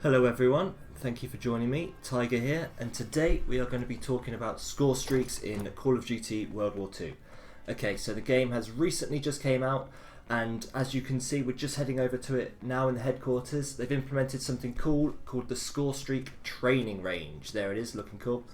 Hello everyone, thank you for joining me, TygeR here, and today we are going to be talking about score streaks in Call of Duty WW2. Okay, so the game has recently just came out, and as you can see we're just heading over to it now in the headquarters. They've implemented something cool called the Scorestreak training range. There it is, looking cool.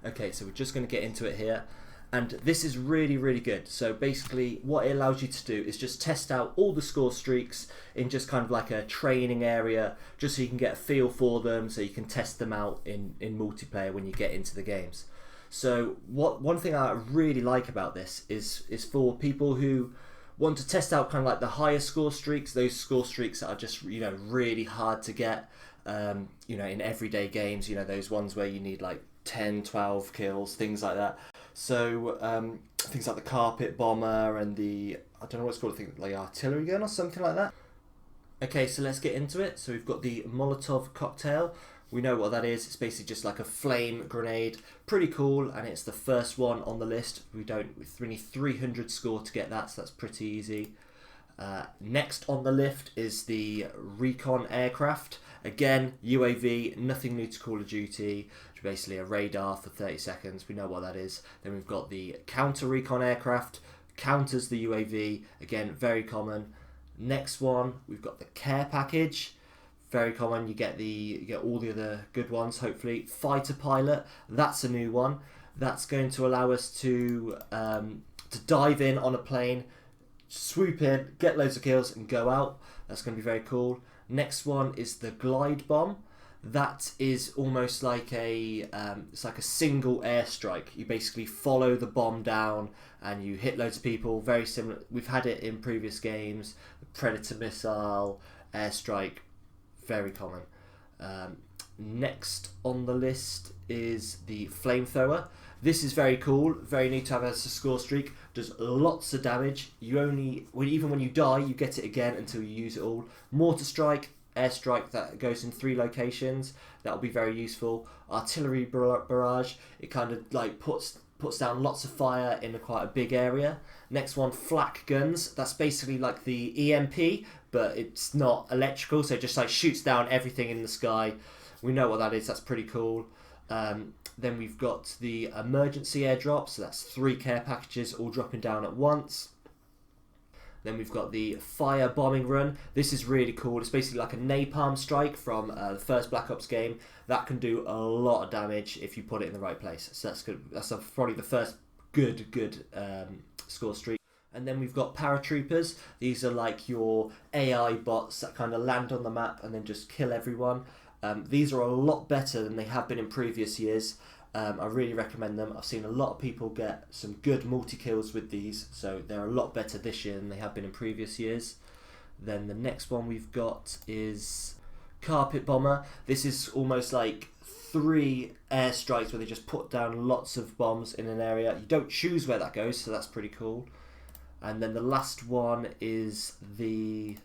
Okay, so we're just going to get into it here. And this is really good. So basically what it allows you to do is just test out all the score streaks in just kind of like a training area, just so you can get a feel for them, so you can test them out in multiplayer when you get into the games. So one thing I really like about this is for people who want to test out kind of like the higher score streaks, those score streaks that are just, you know, really hard to get, you know, in everyday games, you know, those ones where you need like 10, 12 kills, things like that. So things like the carpet bomber and the, I don't know what it's called, I think like artillery gun or something like that. Okay, so let's get into it. So we've got the Molotov cocktail. We know what that is. It's basically just like a flame grenade. Pretty cool, and it's the first one on the list. We need 300 score to get that, so that's pretty easy. Next on the list is the recon aircraft. Again, UAV, nothing new to Call of Duty. Basically a radar for 30 seconds. We know what that is. Then we've got the counter recon aircraft. Counters the UAV. Again, very common. Next one, we've got the care package. Very common. You get all the other good ones, hopefully. Fighter pilot. That's a new one. That's going to allow us to dive in on a plane, swoop in, get loads of kills, and go out. That's going to be very cool. Next one is the glide bomb. That is almost like it's like a single airstrike. You basically follow the bomb down and you hit loads of people. Very similar. We've had it in previous games. Predator missile, airstrike, very common. Next on the list is the flamethrower. This is very cool, very new to have as a score streak. Does lots of damage. Even when you die, you get it again until you use it all. Mortar strike, airstrike, that goes in 3 locations. That'll be very useful. Artillery barrage. It kind of like puts down lots of fire in quite a big area. Next one, flak guns. That's basically like the EMP, but it's not electrical, so it just like shoots down everything in the sky. We know what that is. That's pretty cool. Then we've got the emergency airdrop, so that's 3 care packages all dropping down at once. Then we've got the fire bombing run. This is really cool. It's basically like a napalm strike from the first Black Ops game. That can do a lot of damage if you put it in the right place. So that's good. That's probably the first good score streak. And then we've got paratroopers. These are like your AI bots that kind of land on the map and then just kill everyone. These are a lot better than they have been in previous years. I really recommend them. I've seen a lot of people get some good multi-kills with these, so they're a lot better this year than they have been in previous years. Then the next one we've got is carpet bomber. This is almost like 3 airstrikes where they just put down lots of bombs in an area. You don't choose where that goes, so that's pretty cool. And then the last one is the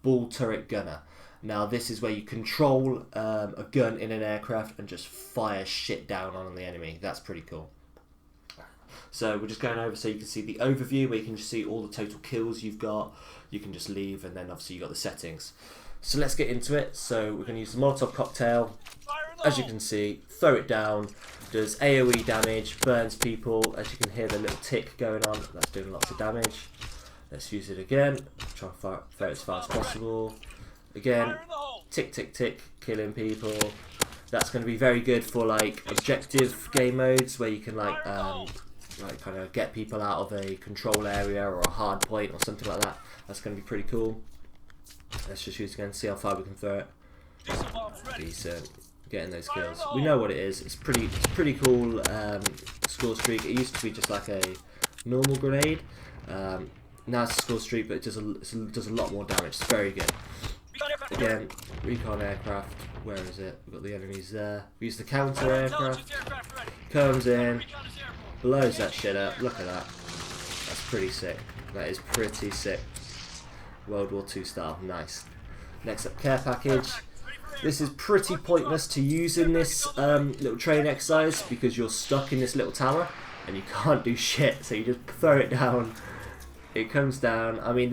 ball turret gunner. Now this is where you control a gun in an aircraft and just fire shit down on the enemy. That's pretty cool. So we're just going over so you can see the overview where you can just see all the total kills you've got. You can just leave, and then obviously you've got the settings. So let's get into it. So we're going to use the Molotov cocktail. As you can see, throw it down, does AoE damage, burns people. As you can hear the little tick going on, that's doing lots of damage. Let's use it again. Try and throw it as far as possible. Again, tick tick tick, killing people. That's going to be very good for like objective game modes where you can like kind of get people out of a control area or a hard point or something like that. That's going to be pretty cool. Let's just use it again, see how far we can throw it. Decent, getting those kills. We know what it is. It's pretty cool score streak. It used to be just like a normal grenade. Now it's a score streak, but it does a lot more damage. It's very good. Again, recon aircraft, where is it? We've got the enemies there. We use the counter aircraft, comes in, blows that shit up. Look at that. That's pretty sick. That is pretty sick. World War II style, nice. Next up, care package. This is pretty pointless to use in this little training exercise because you're stuck in this little tower and you can't do shit, so you just throw it down. It comes down. I mean,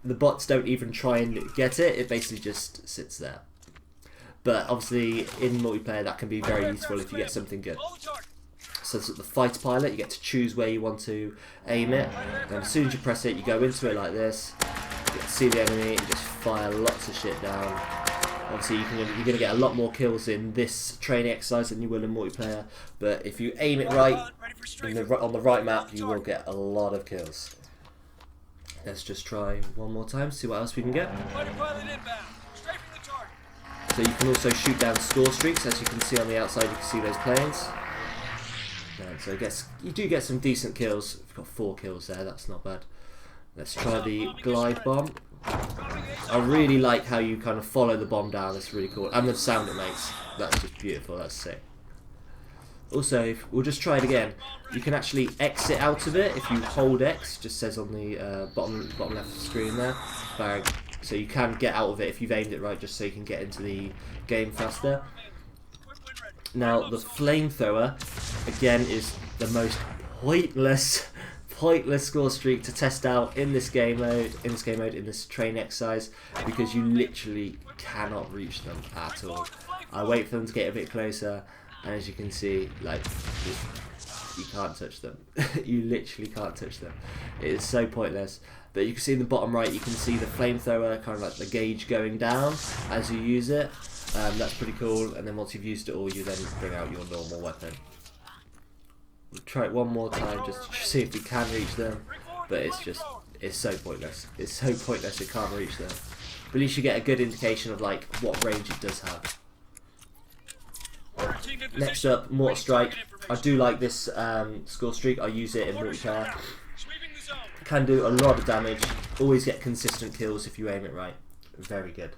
the bots don't even try and get it. It basically just sits there. but obviously in multiplayer that can be very useful if you get something good. So it's the fighter pilot, you get to choose where you want to aim it, and as soon as you press it, you go into it like this, you get to see the enemy, and just fire lots of shit down. Obviously you're going to get a lot more kills in this training exercise than you will in multiplayer, but if you aim it right, on the right map, you will get a lot of kills. Let's just try one more time, see what else we can get. So you can also shoot down score streaks, as you can see on the outside, you can see those planes. So you do get some decent kills. We've got 4 kills there, that's not bad. Let's try the glide bomb. I really like how you kind of follow the bomb down, that's really cool. And the sound it makes, that's just beautiful, that's sick. Also, we'll just try it again. You can actually exit out of it if you hold X, just says on the bottom left of the screen there. So you can get out of it if you've aimed it right, just so you can get into the game faster. Now the flamethrower again is the most pointless score streak to test out in this game mode, in this train exercise, because you literally cannot reach them at all. I wait for them to get a bit closer, and as you can see, like, you can't touch them. You literally can't touch them. It is so pointless. But you can see in the bottom right, you can see the flamethrower, kind of like the gauge going down as you use it. That's pretty cool, and then once you've used it all, you then bring out your normal weapon. We'll try it one more time just to see if we can reach them, but it's so pointless. It's so pointless, it can't reach them. But at least you get a good indication of like what range it does have. Next up, Mortar Strike. I do like this score streak, I use it in multiplayer. Can do a lot of damage, always get consistent kills if you aim it right. Very good.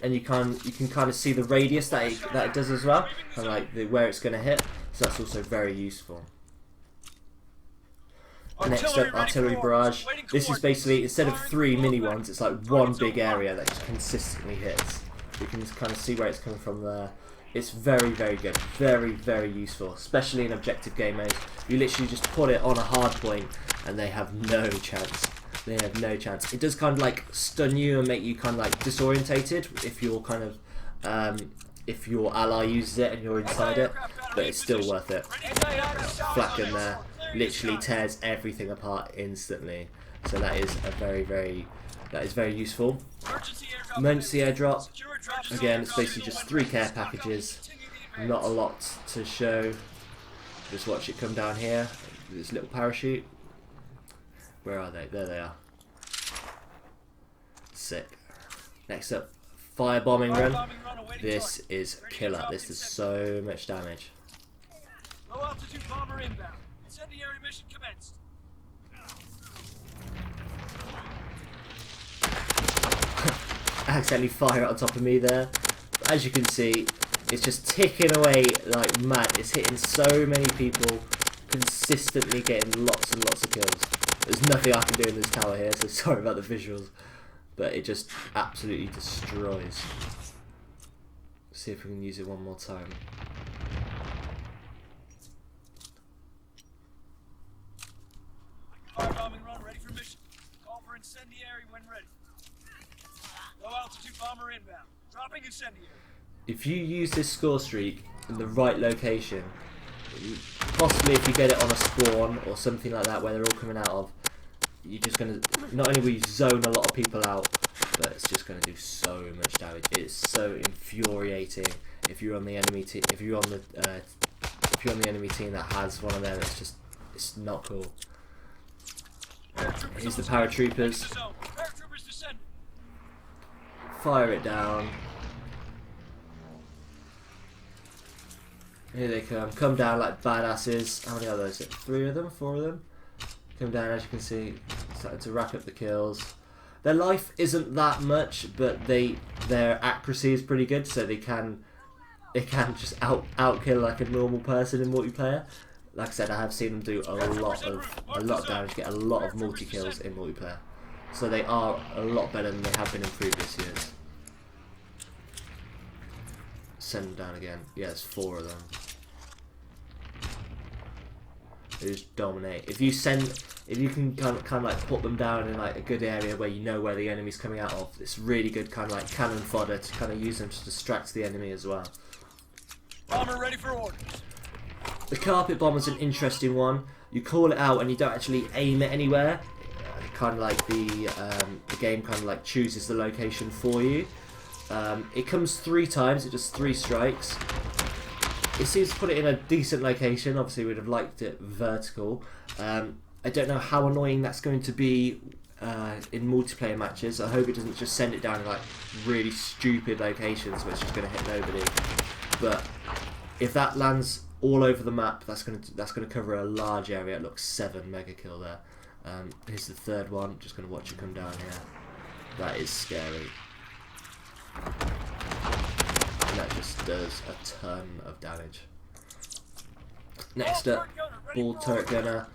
And you can kind of see the radius that it does as well, and like where it's going to hit. So that's also very useful. Next up, artillery barrage. This is basically, instead of 3 mini ones, it's like one big area that just consistently hits. You can kind of see where it's coming from there. It's very, very good. Very, very useful, especially in objective game mode. You literally just put it on a hard point, and they have no chance. They have no chance. It does kind of like stun you and make you kind of like disorientated if you're kind of if your ally uses it and you're inside it, but it's still worth it. Flak gun there literally tears everything apart instantly. So that is very useful. Emergency airdrop. Again, it's basically just 3 care packages. Not a lot to show. Just watch it come down here. This little parachute. Where are they? There they are. Sick. Next up, firebombing run. This is killer. This does so much damage. Low altitude bomber inbound. Incendiary mission commenced. Accidentally fire it on top of me there. But as you can see, it's just ticking away like mad. It's hitting so many people, consistently getting lots and lots of kills. There's nothing I can do in this tower here, so sorry about the visuals, but it just absolutely destroys. Let's see if we can use it one more time. Firebombing run ready for mission. Call for incendiary when ready. Low altitude bomber inbound. Dropping incendiary. If you use this score streak in the right location, possibly if you get it on a spawn or something like that where they're all coming out of, you're just going to, not only will you zone a lot of people out, but it's just going to do so much damage. It's so infuriating if you're on the enemy team. If you're on the enemy team that has one of them, it's not cool. Here's the paratroopers. Fire it down. Here they come. Come down like badasses. How many are those? 3 of them? 4 of them? Come down, as you can see, starting to rack up the kills. Their life isn't that much, but their accuracy is pretty good, so they can just outkill like a normal person in multiplayer. Like I said, I have seen them do a lot of damage, get a lot of multi kills in multiplayer. So they are a lot better than they have been in previous years. Send them down again. Yeah, there's 4 of them. They just dominate. If you can kind of like put them down in like a good area where you know where the enemy's coming out of, it's really good kind of like cannon fodder to kind of use them to distract the enemy as well. Bomber ready for orders. The carpet bomber's an interesting one. You call it out and you don't actually aim it anywhere. Kind of like the game kind of like chooses the location for you. It comes 3 times. It does 3 strikes. It seems to put it in a decent location. Obviously, we'd have liked it vertical. I don't know how annoying that's going to be in multiplayer matches. I hope it doesn't just send it down in like really stupid locations where it's just going to hit nobody. But if that lands all over the map, that's going to cover a large area. It looks 7 mega kill there. Here's the 3rd one. Just going to watch it come down here. That is scary. And that just does a ton of damage. Next up, ball turret gunner.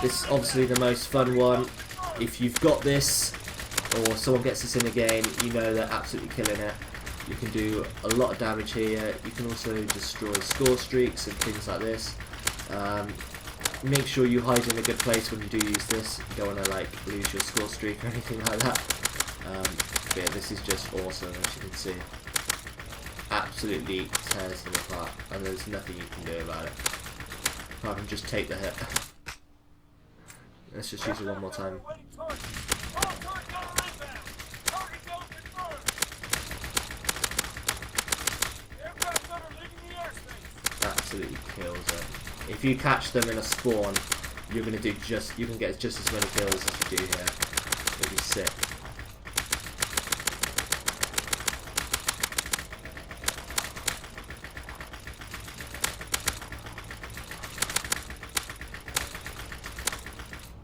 This is obviously the most fun one. If you've got this, or someone gets this in a game, you know they're absolutely killing it. You can do a lot of damage here. You can also destroy score streaks and things like this. Make sure you hide in a good place when you do use this. You don't want to like lose your score streak or anything like that. But yeah, this is just awesome, as you can see. Absolutely tears them apart, and there's nothing you can do about it. Apart from just take the hit. Let's just use it one more time. Absolutely kills it. If you catch them in a spawn, you can get just as many kills as you do here. It'll be sick.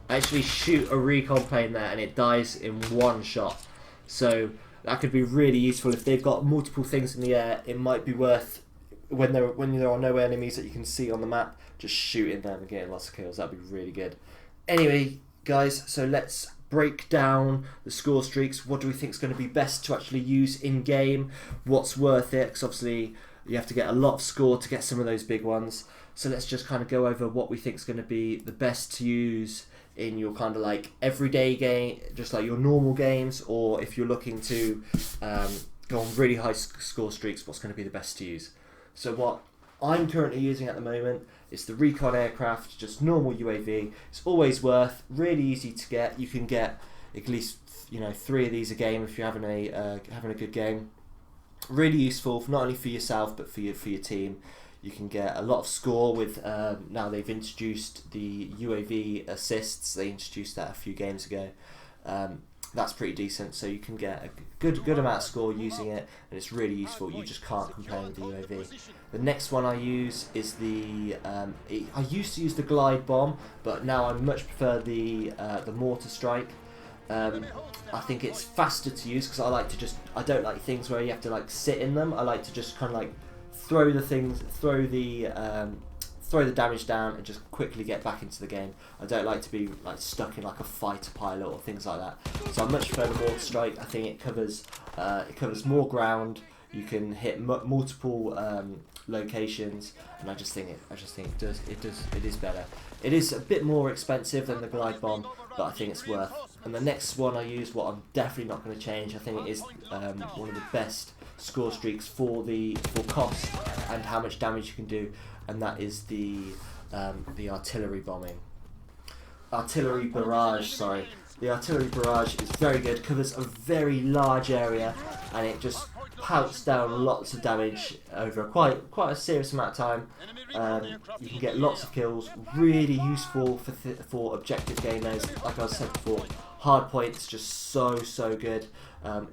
I actually shoot a recon plane there and it dies in 1 shot. So that could be really useful if they've got multiple things in the air. It might be worth, when there are no enemies that you can see on the map, just shooting them and getting lots of kills. That'd be really good. Anyway, guys, so let's break down the score streaks. What do we think is going to be best to actually use in game? What's worth it? Because obviously you have to get a lot of score to get some of those big ones. So let's just kind of go over what we think is going to be the best to use in your kind of like everyday game, just like your normal games, or if you're looking to go on really high score streaks, what's going to be the best to use. So what I'm currently using at the moment is the recon aircraft, just normal UAV. It's always worth, really easy to get. You can get at least 3 of these a game if you're having a good game. Really useful, not only for yourself but for your team. You can get a lot of score with, now they've introduced the UAV assists. They introduced that a few games ago. That's pretty decent, so you can get a good amount of score using it, and it's really useful. You just can't complain with the UAV. The next one I use is the, I used to use the glide bomb, but now I much prefer the mortar strike. I think it's faster to use because I don't like things where you have to like sit in them. I like to just kind of like throw the damage down and just quickly get back into the game. I don't like to be like stuck in like a fighter pilot or things like that. So I much prefer the mortar strike. I think it covers more ground. You can hit multiple locations, and I just think it is better. It is a bit more expensive than the glide bomb, but I think it's worth. And the next one I use, what I'm definitely not going to change, I think it is one of the best score streaks for cost and how much damage you can do, and that is the artillery bombing. Artillery barrage, sorry. The artillery barrage is very good, covers a very large area, and it just pouts down lots of damage over quite a serious amount of time. You can get lots of kills, really useful for objective gamers. Like I said before, hard points just so good.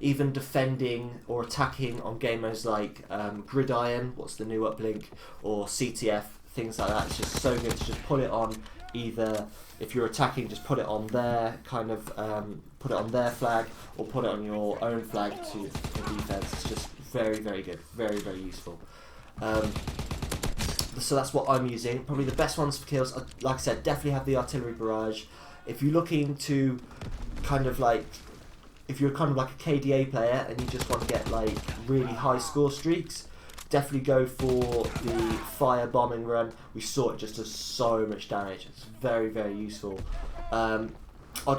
Even defending or attacking on game modes like Gridiron, what's the new uplink, or CTF, things like that. It's just so good to just put it on either, if you're attacking, just put it on their kind of put it on their flag, or put it on your own flag for defense. It's just very good, very useful. So that's what I'm using. Probably the best ones for kills, like I said, definitely have the artillery barrage. If you're looking to kind of like, if you're kind of like a KDA player and you just want to get like really high score streaks, Definitely go for the fire bombing run. We saw it just does so much damage. It's very, very useful. I'd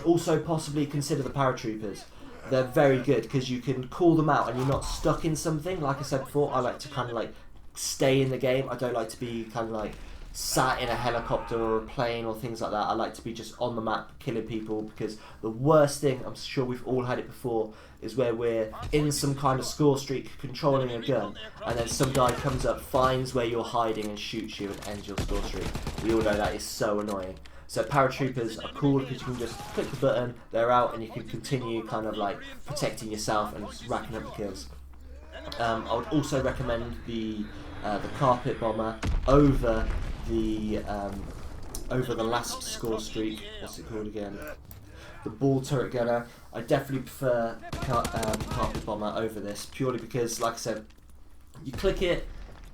also possibly consider the paratroopers. They're very good because you can call them out and you're not stuck in something. Like I said before, I like to kind of like stay in the game. I don't like to be kind of like sat in a helicopter or a plane or things like that. I like to be just on the map killing people, because the worst thing, I'm sure we've all had it before, is where we're in some kind of score streak controlling a gun and then some guy comes up, finds where you're hiding and shoots you and ends your score streak. We all know that is so annoying. So paratroopers are cool because you can just click the button, they're out, and you can continue kind of like protecting yourself and just racking up the kills. I would also recommend the carpet bomber over the last score streak. What's it called again? The ball turret gunner. I definitely prefer carpet bomber over this, purely because, like I said, you click it,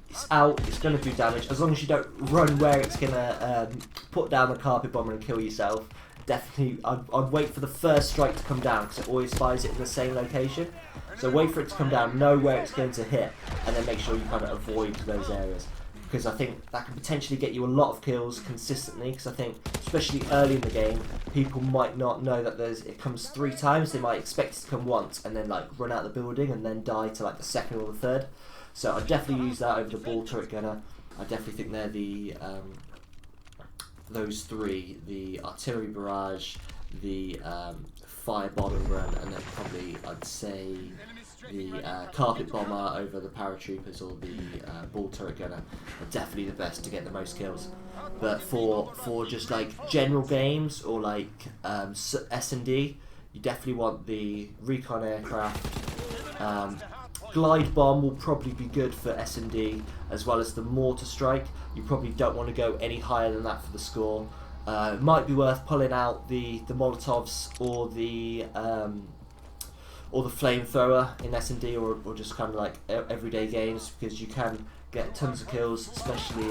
it's out, it's going to do damage. As long as you don't run where it's going to put down the carpet bomber and kill yourself. Definitely, I'd wait for the first strike to come down, because it always fires it in the same location. So wait for it to come down, know where it's going to hit, and then make sure you kind of avoid those areas. Because I think that can potentially get you a lot of kills consistently, because I think, especially early in the game, people might not know that it comes 3 times. They might expect it to come once and then like run out the building and then die to like the second or the third. So I definitely use that over the ball turret gunner. I definitely think they're the those 3, the artillery barrage, the fire bombing run, and then probably I'd say the carpet bomber over the paratroopers or the ball turret gunner are definitely the best to get the most kills. But for just like general games or like S&D, you definitely want the recon aircraft. Glide bomb will probably be good for S&D, as well as the mortar strike. You probably don't want to go any higher than that for the score. It might be worth pulling out the Molotovs or the flamethrower in S&D, or just kind of like everyday games, because you can get tons of kills, especially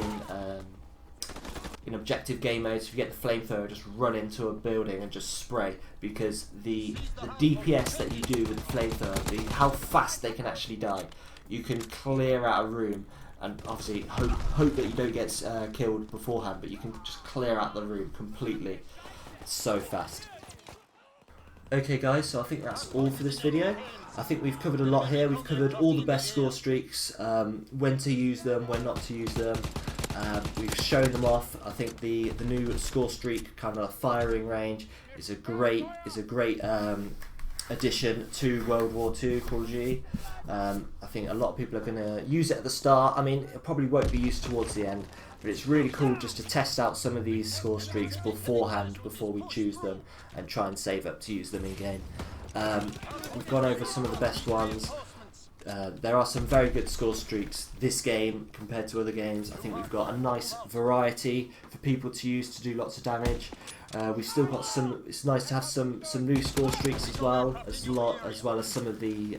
in objective game modes. If you get the flamethrower, just run into a building and just spray, because the DPS that you do with the flamethrower, how fast they can actually die. You can clear out a room, and obviously hope that you don't get killed beforehand, but you can just clear out the room completely. It's so fast. Okay guys, so I think that's all for this video. I think we've covered a lot here. We've covered all the best score streaks, when to use them, when not to use them. We've shown them off. I think the new score streak kind of firing range is a great addition to World War II Call of Duty. I think a lot of people are going to use it at the start. I mean, it probably won't be used towards the end, but it's really cool just to test out some of these score streaks beforehand, before we choose them, and try and save up to use them in game. We've gone over some of the best ones. There are some very good score streaks this game compared to other games. I think we've got a nice variety for people to use to do lots of damage. We've still got some. It's nice to have some new score streaks as well as some of the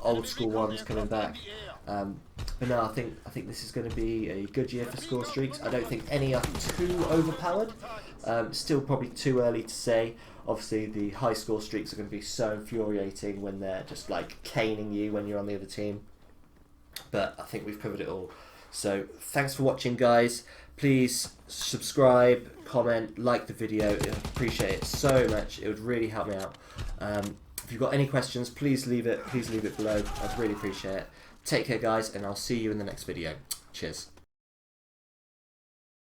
old school ones coming back. But no, I think this is going to be a good year for score streaks. I don't think any are too overpowered. Still probably too early to say. Obviously, the high score streaks are going to be so infuriating when they're just like caning you when you're on the other team. But I think we've covered it all. So thanks for watching, guys. Please subscribe, comment, like the video. I appreciate it so much. It would really help me out. If you've got any questions, please leave it below. I'd really appreciate it. Take care, guys, and I'll see you in the next video. Cheers.